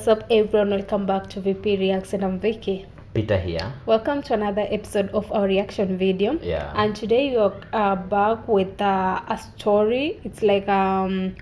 What's up everyone, welcome back to VP Reacts and I'm Vicky. Peter here. Welcome to another episode of our reaction video. Yeah. And today we are back with a story. It's like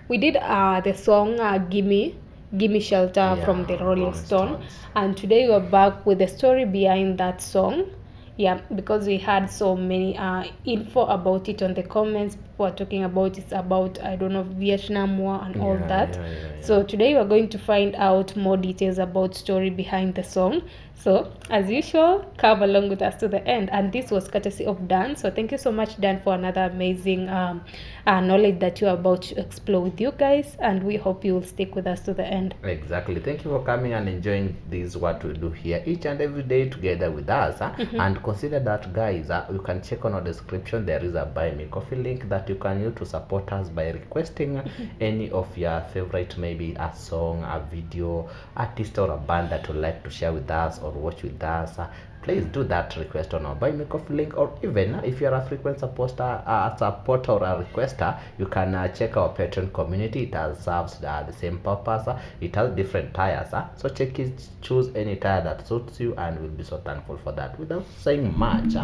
we did the song Gimmeshelter from the Rollingstones. And today we are back with the story behind that song. Yeah, because we had so many info about it on the comments. People are talking about it's about, I don't know, Vietnam War and all that. So today we are going to find out more details about story behind the song. So as usual, come along with us to the end. And this was courtesy of Dan. So thank you so much, Dan, for another amazing knowledge that you're about to explore with you guys. And we hope you will stick with us to the end. Exactly. Thank you for coming and enjoying this what we do here each and every day together with us. And consider that, guys, you can check on our description. There is a buy me coffee link that you can use to support us by requesting any of your favorite, maybe a song, a video, artist, or a band that you like to share with us or watch with us. Please do that request on our buy me coffee link, or even if you're a frequent supporter or a requester, you can check our Patreon community. It has serves the same purpose. It has different tiers, so check it, choose any tier that suits you, and we'll be so thankful for that. Without saying much,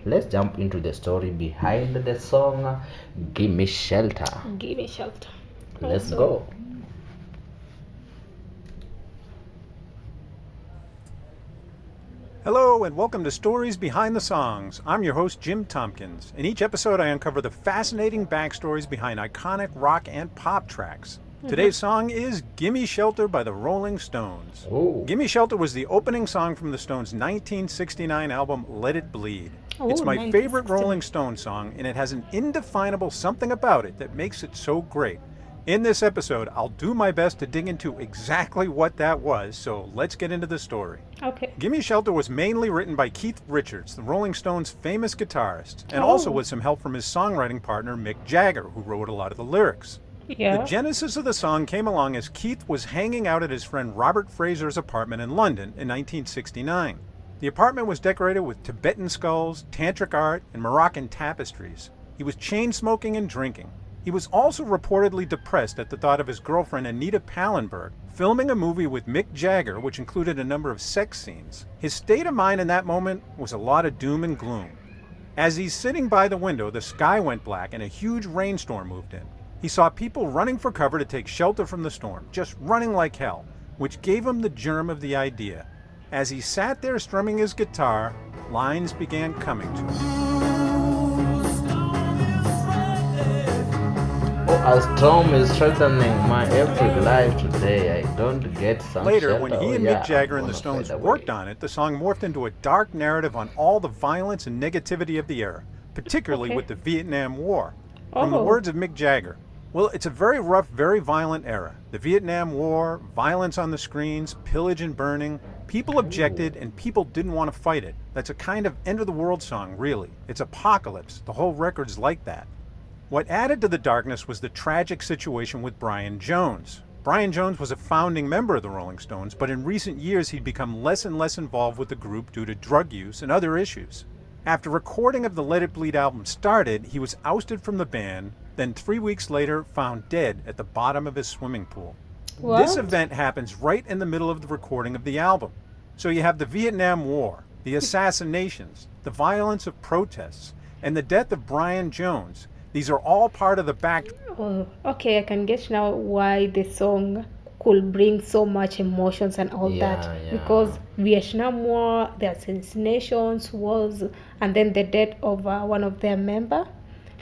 let's jump into the story behind the song Gimmeshelter. Gimmeshelter. Let's go. Hello and welcome to Stories Behind the Songs. I'm your host, Jim Tompkins. In each episode, I uncover the fascinating backstories behind iconic rock and pop tracks. Today's song is Gimmeshelter by the Rolling Stones. Gimmeshelter was the opening song from the Stones' 1969 album, Let It Bleed. It's my favorite Rolling Stones song, and it has an indefinable something about it that makes it so great. In this episode, I'll do my best to dig into exactly what that was, so let's get into the story. Okay. Gimmeshelter was mainly written by Keithrichards, the Rolling Stones' famous guitarist, and also with some help from his songwriting partner Mickjagger, who wrote a lot of the lyrics. Yeah. The genesis of the song came along as Keith was hanging out at his friend Robert Fraser's apartment in London in 1969. The apartment was decorated with Tibetan skulls, tantric art, and Moroccan tapestries. He was chain-smoking and drinking. He was also reportedly depressed at the thought of his girlfriend Anita Pallenberg filming a movie with Mickjagger, which included a number of sex scenes. His state of mind in that moment was a lot of doom and gloom. As he's sitting by the window, the sky went black and a huge rainstorm moved in. He saw people running for cover to take shelter from the storm, just running like hell, which gave him the germ of the idea. As he sat there strumming his guitar, lines began coming to him. A storm is threatening my every life today. I don't get some Later, shelter. when he and Mickjagger and the Stones worked on it, the song morphed into a dark narrative on all the violence and negativity of the era, particularly with the Vietnam War. From the words of Mickjagger, well, it's a very rough, very violent era. The Vietnam War, violence on the screens, pillage and burning. People objected and people didn't want to fight it. That's a kind of end-of-the-world song, really. It's apocalypse. The whole record's like that. What added to the darkness was the tragic situation with Brian Jones. Brian Jones was a founding member of the Rolling Stones, but in recent years he'd become less and less involved with the group due to drug use and other issues. After recording of the Let It Bleed album started, he was ousted from the band, then 3 weeks later found dead at the bottom of his swimming pool. What? This event happens right in the middle of the recording of the album. So you have the Vietnam War, the assassinations, the violence of protests, and the death of Brian Jones. These are all part of the back. Oh, okay, I can get now why the song could bring so much emotions and all that. Because Vietnam War, the assassinations, wars, and then the death of one of their member.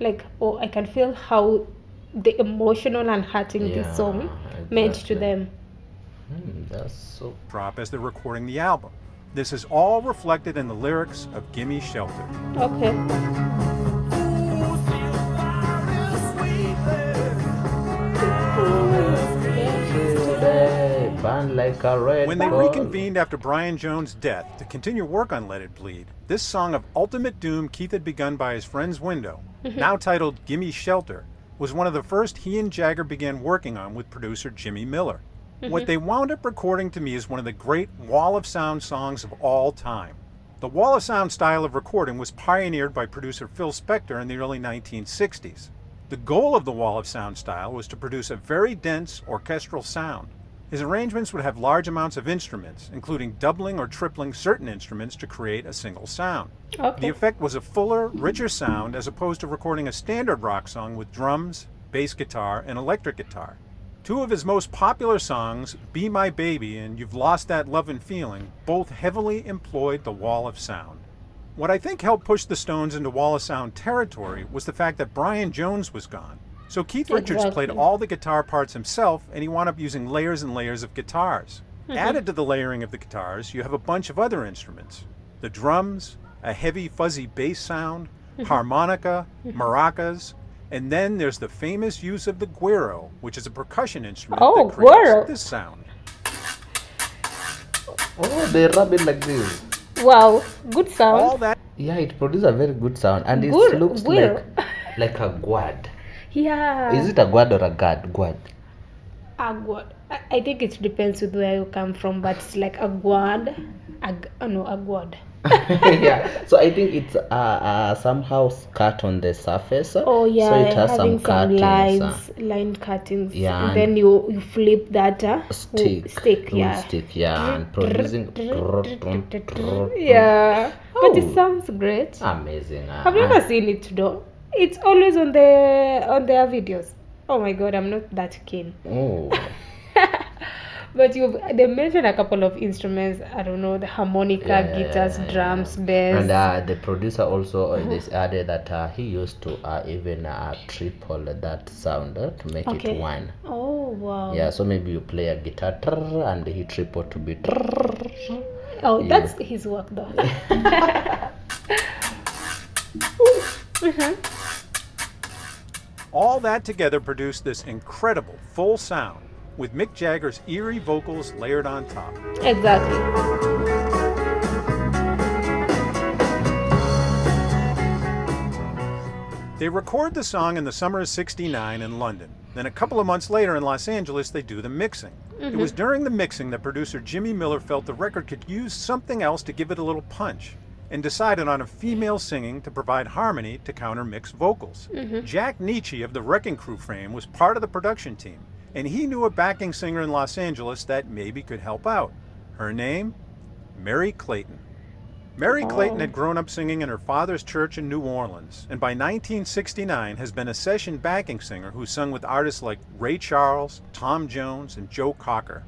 Like, I can feel how the emotional and hurting this song meant to them. That's so. Drop as they're recording the album. This is all reflected in the lyrics of Gimmeshelter. Okay. Like a red when they ball. reconvened after Brian Jones' death to continue work on Let It Bleed, this song of ultimate doom Keith had begun by his friend's window, now titled Gimmeshelter, was one of the first he and Jagger began working on with producer Jimmy Miller. What they wound up recording to me is one of the great wall of sound songs of all time. The wall of sound style of recording was pioneered by producer Phil Spector in the early 1960s. The goal of the wall of sound style was to produce a very dense orchestral sound. His arrangements would have large amounts of instruments, including doubling or tripling certain instruments to create a single sound. Okay. The effect was a fuller, richer sound as opposed to recording a standard rock song with drums, bass guitar, and electric guitar. Two of his most popular songs, Be My Baby and You've Lost That Lovin' Feeling, both heavily employed the wall of sound. What I think helped push the Stones into wall of sound territory was the fact that Brian Jones was gone. So Keithrichards played all the guitar parts himself, and he wound up using layers and layers of guitars. Added to the layering of the guitars, you have a bunch of other instruments. The drums, a heavy fuzzy bass sound, harmonica, maracas, and then there's the famous use of the güiro, which is a percussion instrument that creates this sound. Oh, they rub it like this. Wow, good sound. All that. Yeah, it produces a very good sound, and it looks like a guad. Yeah. Is it a guad or a gad? Guad. A guad. I think it depends with where you come from, but it's like a guad. A guad. Yeah. So I think it's somehow cut on the surface. Oh yeah. So it has some cuttings. Line cuttings. Yeah. And then you flip that stick. Yeah. Stick. Yeah. And producing. Yeah. But it sounds great. Amazing. Have you ever seen it though? It's always on their videos. Oh my god, I'm not that keen. Oh. But they mentioned a couple of instruments. I don't know, the harmonica, guitars, drums, bass. And the producer also this added that he used to even triple that sound to make it one. Oh wow. Yeah, so maybe you play a guitar and he triple to be. Oh, that's his work though. All that together produced this incredible full sound with Mickjagger's eerie vocals layered on top. Exactly. They record the song in the summer of '69 in London. Then a couple of months later in Los Angeles, they do the mixing. It was during the mixing that producer Jimmy Miller felt the record could use something else to give it a little punch, and decided on a female singing to provide harmony to counter mixed vocals. Jack Nietzsche of the Wrecking Crew fame was part of the production team, and he knew a backing singer in Los Angeles that maybe could help out. Her name? Mary Clayton. Mary Clayton had grown up singing in her father's church in New Orleans, and by 1969 has been a session backing singer who sung with artists like Ray Charles, Tom Jones, and Joe Cocker.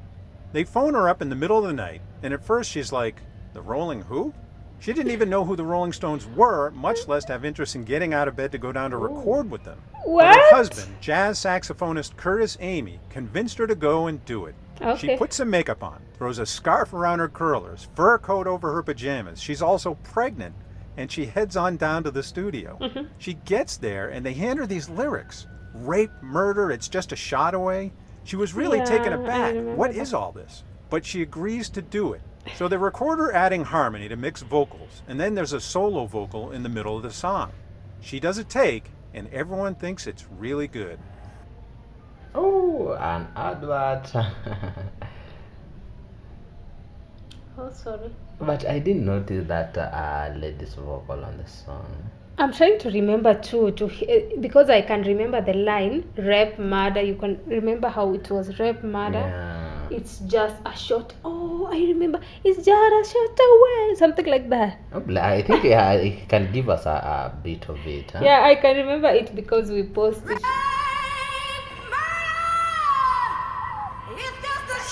They phone her up in the middle of the night, and at first she's like, "The Rolling who?" She didn't even know who the Rolling Stones were, much less have interest in getting out of bed to go down to record with them. What? But her husband, jazz saxophonist Curtis Amy, convinced her to go and do it. Okay. She puts some makeup on, throws a scarf around her curlers, fur coat over her pajamas. She's also pregnant, and she heads on down to the studio. She gets there, and they hand her these lyrics. Rape, murder, it's just a shot away. She was really taken aback. What is all this? But she agrees to do it. So they record her adding harmony to mix vocals, and then there's a solo vocal in the middle of the song. She does a take, and everyone thinks it's really good. Oh, an advert. Oh, sorry. But I didn't notice that lady's vocal on the song. I'm trying to remember too, because I can remember the line, rape, murder. You can remember how it was rape, murder. Yeah. It's just a shot. Oh, I remember. It's just a shot away. Something like that. I think it can give us a bit of it. Huh? Yeah, I can remember it because we posted.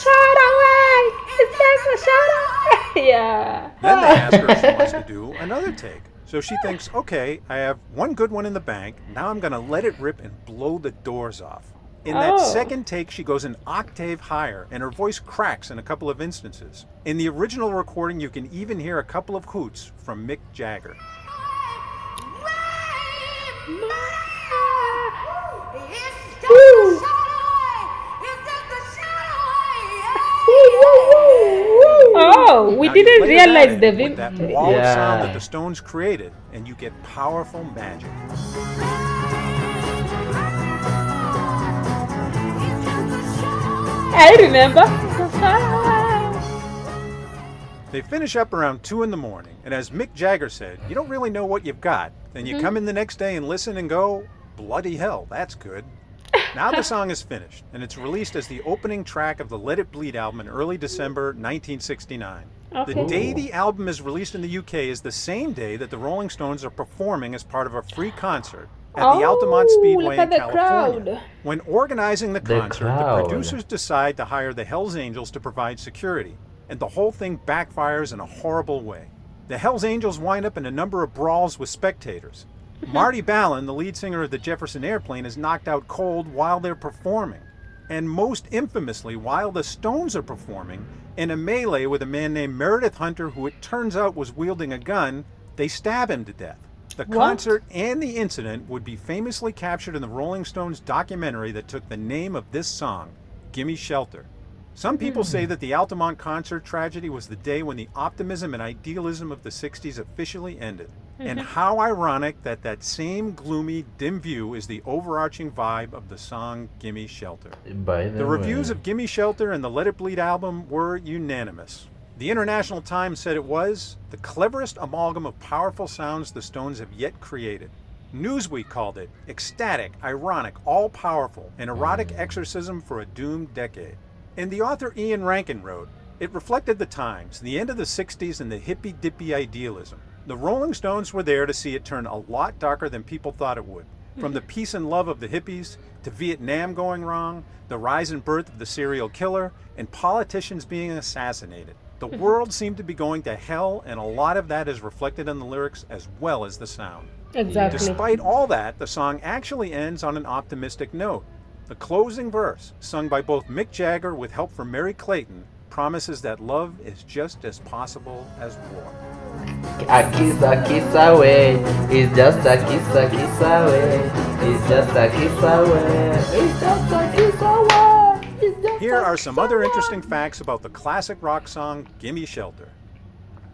Shot away! It's just a shot away! Yeah. Then they ask her if she wants to do another take. So she thinks, okay, I have one good one in the bank. Now I'm going to let it rip and blow the doors off. In that second take, she goes an octave higher, and her voice cracks in a couple of instances. In the original recording, you can even hear a couple of hoots from Mickjagger. Oh, we didn't realize the with that wall of sound that the Stones created, and you get powerful magic. I remember. They finish up around 2 in the morning, and as Mickjagger said, you don't really know what you've got. Then you come in the next day and listen and go, bloody hell, that's good. Now the song is finished, and it's released as the opening track of the Let It Bleed album in early December 1969. Okay. The day the album is released in the UK is the same day that the Rolling Stones are performing as part of a free concert at the Altamont Speedway in California. Crowd. When organizing the concert, the crowd. producers decide to hire the Hells Angels to provide security, and the whole thing backfires in a horrible way. The Hells Angels wind up in a number of brawls with spectators. Marty Balin, the lead singer of the Jefferson Airplane, is knocked out cold while they're performing. And most infamously, while the Stones are performing, in a melee with a man named Meredith Hunter, who it turns out was wielding a gun, they stab him to death. The concert and the incident would be famously captured in the Rolling Stones documentary that took the name of this song, Gimmeshelter. Some people say that the Altamont concert tragedy was the day when the optimism and idealism of the 60s officially ended. And how ironic that that same gloomy, dim view is the overarching vibe of the song Gimmeshelter. The reviews of Gimmeshelter and the Let It Bleed album were unanimous. The International Times said it was the cleverest amalgam of powerful sounds the Stones have yet created. Newsweek called it ecstatic, ironic, all-powerful, an erotic exorcism for a doomed decade. And the author Ian Rankin wrote, it reflected the times, the end of the 60s and the hippy-dippy idealism. The Rolling Stones were there to see it turn a lot darker than people thought it would. From the peace and love of the hippies, to Vietnam going wrong, the rise and birth of the serial killer, and politicians being assassinated. The world seemed to be going to hell, and a lot of that is reflected in the lyrics as well as the sound. Exactly. Despite all that, the song actually ends on an optimistic note. The closing verse, sung by both Mickjagger with help from Mary Clayton, promises that love is just as possible as war. A kiss away. It's just a kiss away. It's just a kiss away. It's just a kiss away. Here are some other interesting facts about the classic rock song Gimmeshelter.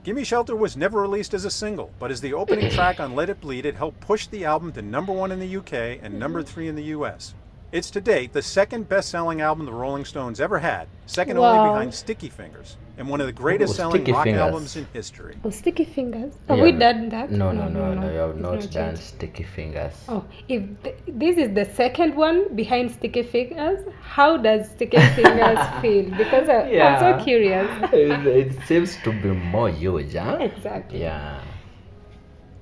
Gimmeshelter was never released as a single, but as the opening track on Let It Bleed, it helped push the album to #1 in the UK and #3 in the US. It's to date the second best-selling album the Rolling Stones ever had, second only behind Sticky Fingers, and one of the greatest-selling rock albums in history. Oh, Sticky Fingers? Have we done that? No, you have not done Sticky Fingers. Oh, if this is the second one behind Sticky Fingers, how does Sticky Fingers feel? Because I'm so curious. It seems to be more huge, huh? Exactly. Yeah.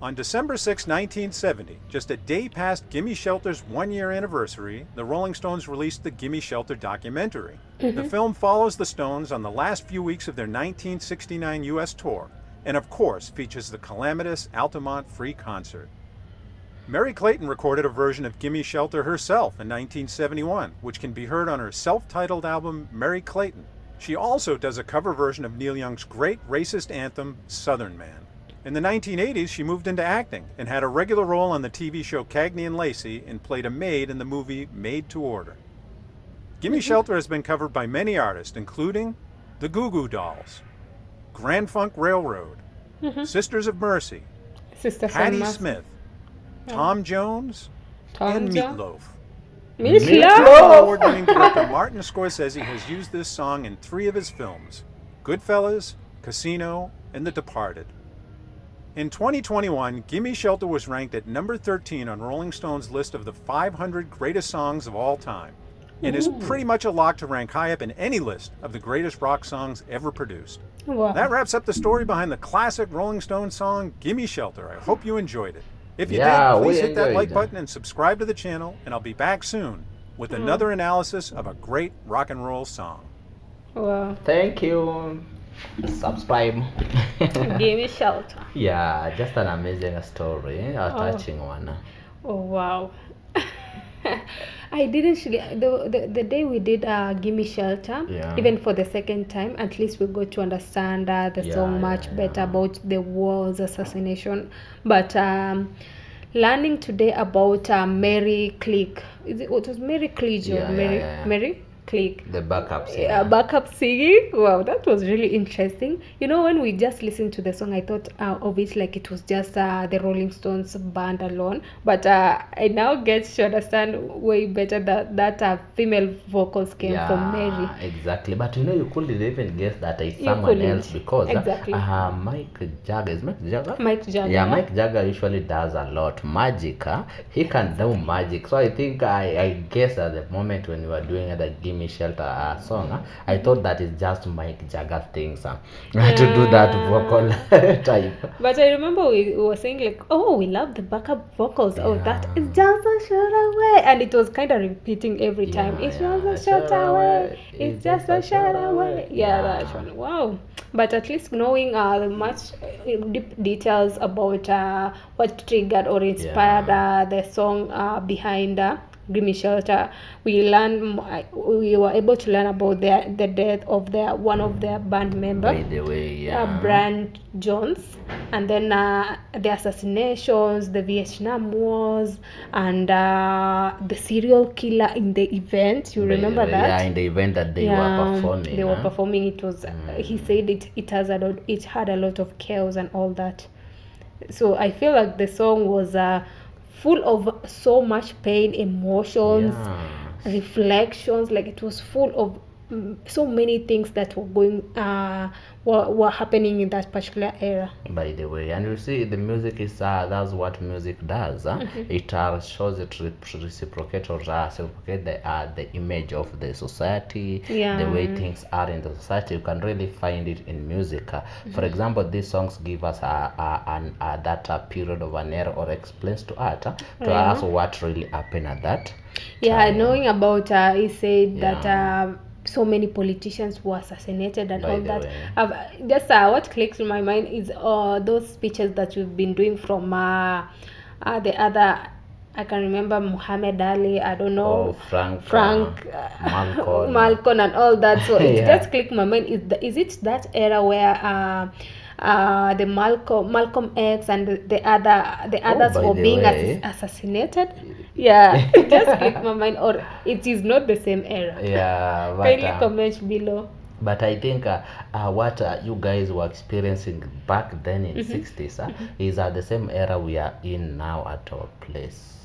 On December 6, 1970, just a day past Gimmeshelter's one-year anniversary, the Rolling Stones released the Gimmeshelter documentary. The film follows the Stones on the last few weeks of their 1969 U.S. tour, and of course features the calamitous Altamont free concert. Mary Clayton recorded a version of Gimmeshelter herself in 1971, which can be heard on her self-titled album Mary Clayton. She also does a cover version of Neil Young's great racist anthem, Southern Man. In the 1980s, she moved into acting and had a regular role on the TV show Cagney and Lacey and played a maid in the movie Made to Order. Gimmeshelter has been covered by many artists, including the Goo Goo Dolls, Grand Funk Railroad, Sisters of Mercy, Patti Smith, Tom Jones, and Meatloaf. Meatloaf! Award-winning director Martin Scorsese has used this song in 3 of his films, Goodfellas, Casino, and The Departed. In 2021, Gimmeshelter was ranked at #13 on Rolling Stone's list of the 500 greatest songs of all time, and is pretty much a lock to rank high up in any list of the greatest rock songs ever produced. Wow. That wraps up the story behind the classic Rolling Stones song, Gimmeshelter. I hope you enjoyed it. If you did, please hit that like button and subscribe to the channel, and I'll be back soon with another analysis of a great rock and roll song. Wow. Thank you. Subscribe. Gimmeshelter. Yeah, just an amazing story, a touching one. Oh wow. I didn't the day we did Gimmeshelter, even for the second time, at least we got to understand the song much better about the war's assassination. But learning today about Mary Click, it was Mary Clige or Mary click. The backup singer. Backup singing. Wow, that was really interesting. You know, when we just listened to the song, I thought of it like it was just the Rolling Stones band alone. But I now get to understand way better that female vocals came from Mary. Exactly. But you know, you couldn't even guess that it's someone else because exactly. Mickjagger, is Mickjagger? Mickjagger. Yeah, Mickjagger usually does a lot magic. He can do magic. So I think I guess at the moment when you were doing the Gimmeshelter song, I thought that is just Mickjagger things to do that vocal type. But I remember we were saying like, oh, we love the backup vocals. Oh, that is just a short away, and it was kind of repeating every time. It's just a short away. It's just a short away. Yeah, that one. Wow. But at least knowing much deep details about what triggered or inspired the song behind Gimmeshelter, we were able to learn about the death of one of their band members. By the way, Brian Jones, and then the assassinations, the Vietnam Wars, and the serial killer in the event. You remember that? Yeah, in the event that they were performing. They were performing. It was. He said it had a lot of chaos and all that. So I feel like the song was full of so much pain, emotions, reflections. Like it was full of so many things that were going were happening in that particular era. By the way, and you see, the music is that's what music does. It shows it reciprocate the image of the society, the way things are in the society. You can really find it in music. For example, these songs give us that period of an era, or explains to us what really happened at that time. Knowing about he said that so many politicians were assassinated and all that. Just what clicks in my mind is those speeches that we've been doing from the other. I can remember Muhammad Ali. I don't know, Frank Malcolm and all that. So it just clicked my mind. Is it that era where the Malcolm X and the others were being assassinated? It just clicked my mind. Or it is not the same era. Kindly comment below. But I think what you guys were experiencing back then in 60s is the same era we are in now at our place.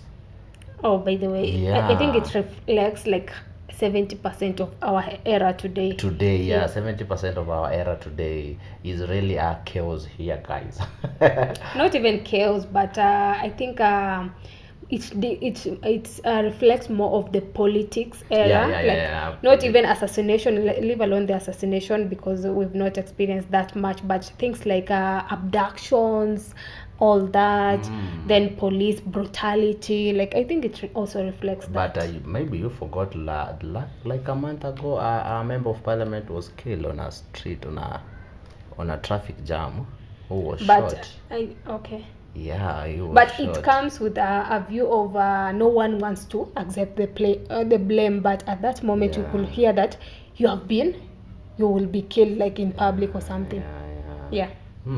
Oh, by the way, I think it reflects like 70% of our era today. 70% of our era today is really chaos here, guys. Not even chaos, but I think it reflects more of the politics era. Not even assassination, leave alone the assassination, because we've not experienced that much, but things like abductions, all that, then police brutality. Like I think it also reflects that. But maybe you forgot like a month ago a member of parliament was killed on a street on a traffic jam, who was shot. But it comes with a view of no one wants to accept the blame, but at that moment you could hear that you will be killed, like in public or something.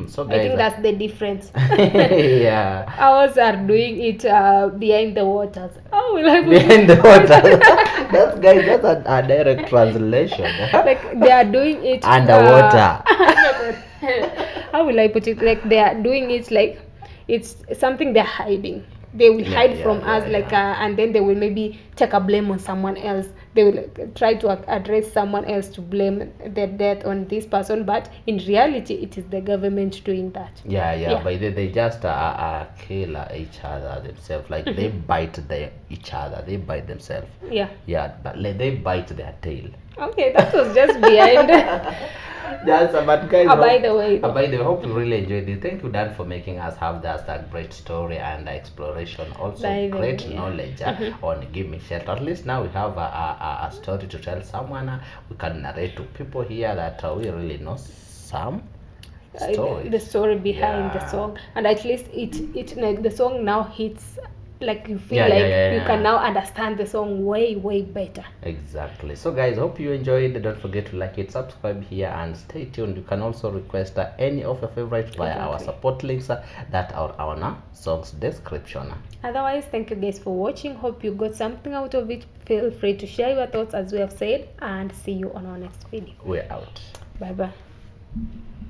So guys, I think that's the difference. Ours are doing it behind the waters. Behind the waters. That's a direct translation. Like they are doing it underwater. How will I put it? Like they are doing it like it's something they're hiding. They will hide from us, and then they will maybe take a blame on someone else. They will try to address someone else to blame their death on this person, but in reality, it is the government doing that. But they just kill each other themselves. Like they bite each other. They bite themselves. But they bite their tail. Okay, that was just behind. But guys, by the way, hope you really enjoyed it. Thank you, Dan, for making us have that great story and exploration. Also, great knowledge on Gimmeshelter. At least now we have a story to tell someone. We can narrate to people here that we really know some story. The story behind the song, and at least it the song now hits like you feel you can now understand the song way better. Exactly. So guys, hope you enjoyed. Don't forget to like it, subscribe here, and stay tuned. You can also request any of your favorites via our support links that are on our song's description. Otherwise, thank you guys for watching. Hope you got something out of it. Feel free to share your thoughts as we have said, and see you on our next video. We're out. Bye bye.